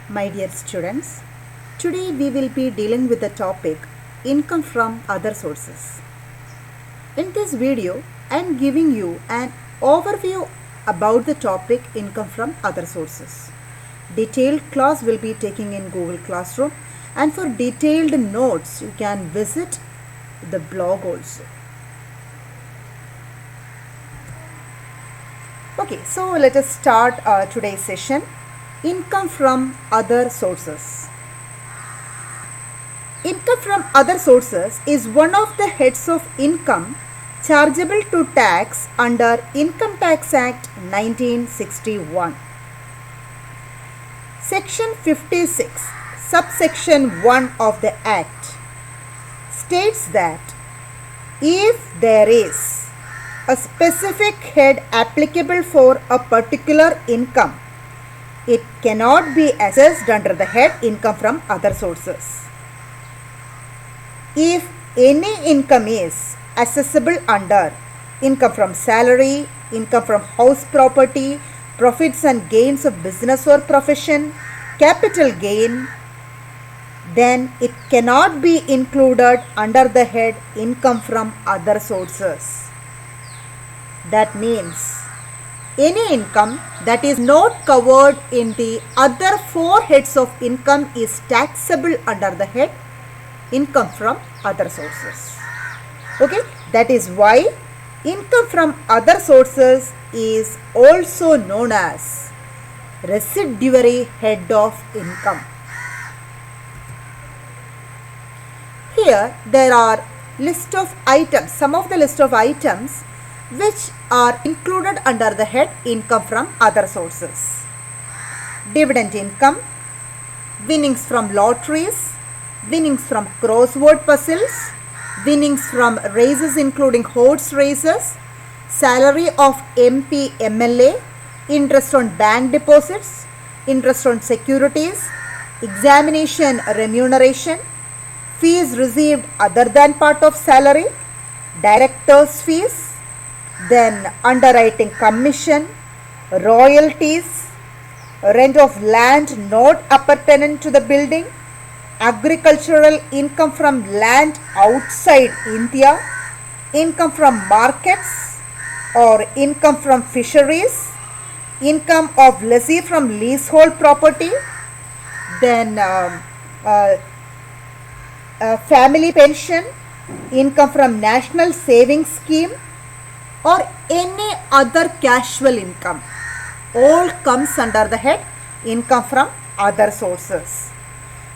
My dear students, today we will be dealing with the topic income from other sources. In this video, I am giving you an overview about the topic income from other sources. Detailed class will be taking in Google Classroom, and for detailed notes you can visit the blog also. Okay, so let us start today's session. Income from other sources. Income from other sources is one of the heads of income chargeable to tax under Income Tax Act 1961. Section 56, subsection 1 of the Act states that if there is a specific head applicable for a particular income, it cannot be assessed under the head income from other sources. If any income is assessable under income from salary, income from house property, profits and gains of business or profession, capital gain, then it cannot be included under the head income from other sources. That means any income that is not covered in the other four heads of income is taxable under the head income from other sources. Okay, that is why income from other sources is also known as residuary head of income. Here there are list of items, some of the list of items which are included under the head income from other sources. Dividend income, winnings from lotteries, winnings from crossword puzzles, winnings from races including horse races, salary of MP, MLA, interest on bank deposits, interest on securities, examination remuneration, fees received other than part of salary, director's fees, then underwriting commission, royalties, rent of land not appurtenant to the building, agricultural income from land outside India, income from markets or income from fisheries, income of lessee from leasehold property, then family pension, income from national savings scheme, or any other casual income, all comes under the head income from other sources.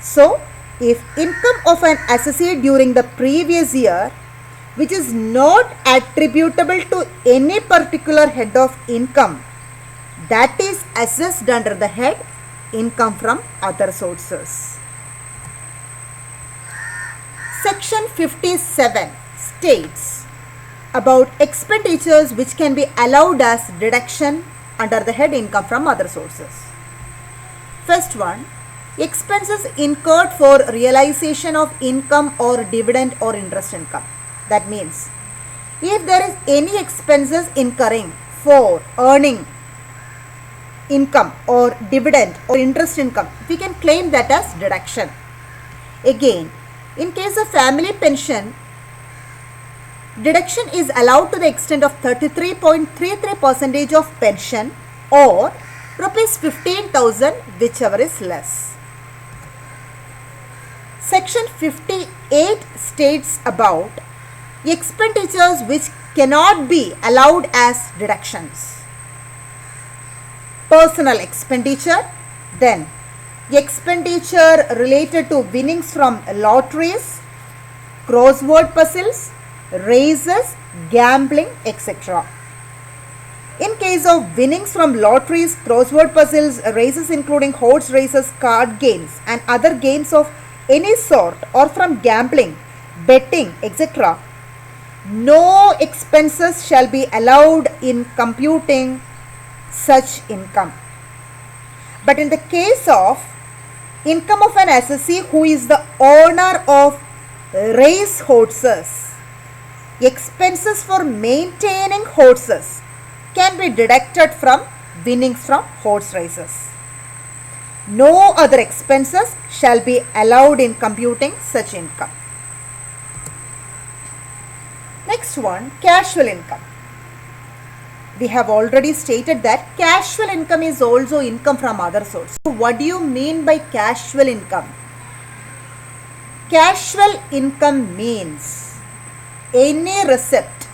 So, if income of an assessee during the previous year which is not attributable to any particular head of income, that is assessed under the head income from other sources. Section 57 states about expenditures which can be allowed as deduction under the head income from other sources. First one, expenses incurred for realization of income or dividend or interest income. That means if there is any expenses incurring for earning income or dividend or interest income, we can claim that as deduction. Again, in case of family pension, deduction is allowed to the extent of 33.33% of pension or rupees 15,000, whichever is less. Section 58 states about expenditures which cannot be allowed as deductions. Personal expenditure, then expenditure related to winnings from lotteries, crossword puzzles, races, gambling, etc. In case of winnings from lotteries, crossword puzzles, races including horse races, card games and other games of any sort, or from gambling, betting, etc., no expenses shall be allowed in computing such income. But in the case of income of an assessee who is the owner of race horses, expenses for maintaining horses can be deducted from winnings from horse races. No other expenses shall be allowed in computing such income. Next one, casual income. We have already stated that casual income is also income from other sources. So what do you mean by casual income? Casual income means any receipt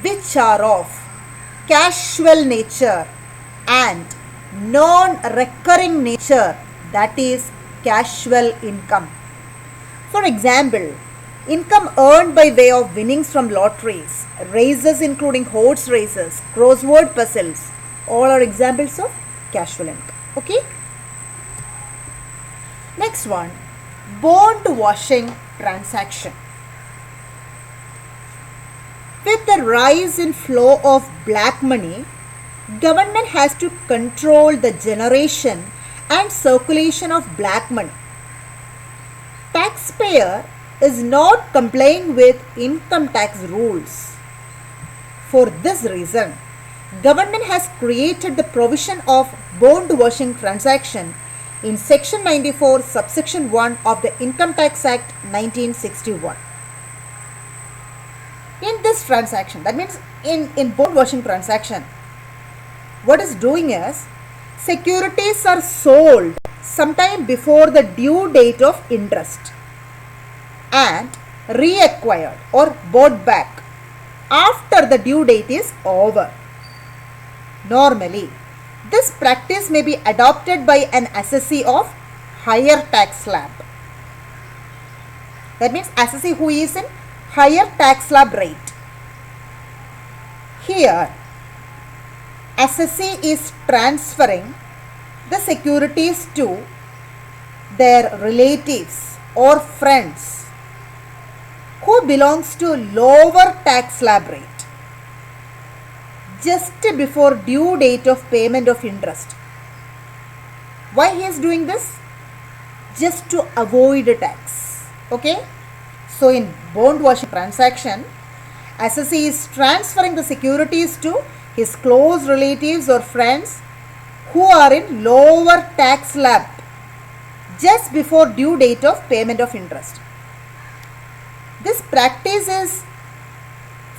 which are of casual nature and non-recurring nature, that is casual income. For example, income earned by way of winnings from lotteries, races including horse races, crossword puzzles, all are examples of casual income. Okay. Next one, bond washing transaction. With the rise in flow of black money, government has to control the generation and circulation of black money. Taxpayer is not complying with income tax rules. For this reason, government has created the provision of bond washing transaction in section 94 subsection 1 of the Income Tax Act 1961. In this transaction, that means in bond washing transaction, what is doing is securities are sold sometime before the due date of interest and reacquired or bought back after the due date is over. Normally, this practice may be adopted by an assessee of higher tax slab. That means assessee who is in higher tax slab rate. Here, assessee is transferring the securities to their relatives or friends who belongs to lower tax slab rate just before due date of payment of interest. Why he is doing this? Just to avoid tax. Okay. So in bond washing transaction, assessee is transferring the securities to his close relatives or friends who are in lower tax slab just before due date of payment of interest. This practice is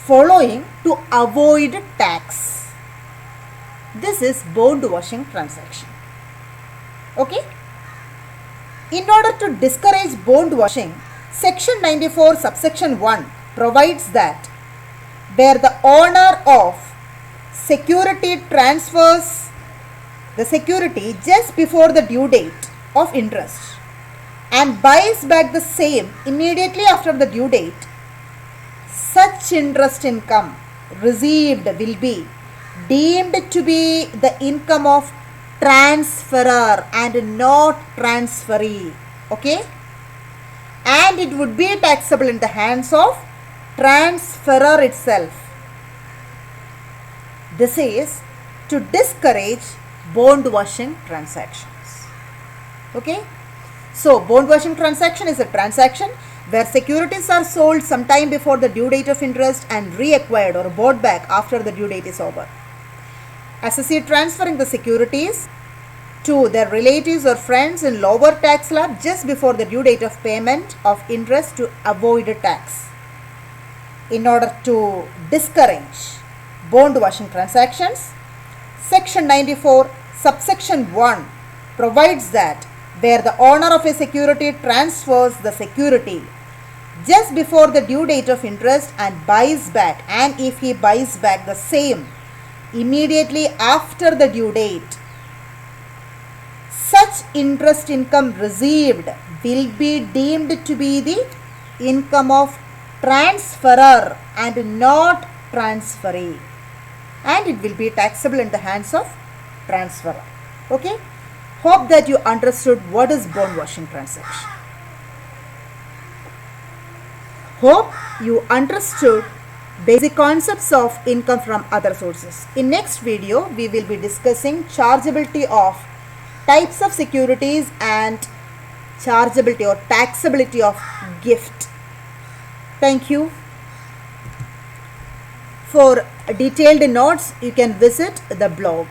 following to avoid tax. This is bond washing transaction. Okay. In order to discourage bond washing, section 94 subsection 1 provides that where the owner of security transfers the security just before the due date of interest and buys back the same immediately after the due date, such interest income received will be deemed to be the income of transferor and not transferee. Okay. And it would be taxable in the hands of transferor itself. This is to discourage bond washing transactions. Okay. So bond washing transaction is a transaction where securities are sold sometime before the due date of interest and reacquired or bought back after the due date is over. Assessee transferring the securities to their relatives or friends in lower tax slab just before the due date of payment of interest to avoid tax. In order to discourage bond washing transactions, section 94 subsection 1 provides that where the owner of a security transfers the security just before the due date of interest and buys back, and if he buys back the same immediately after the due date, such interest income received will be deemed to be the income of transferor and not transferee, and it will be taxable in the hands of transferor. Okay. Hope that you understood what is bond washing transaction. Hope you understood basic concepts of income from other sources. In next video, we will be discussing chargeability of types of securities and chargeability or taxability of gift. Thank you. For detailed notes, you can visit the blog.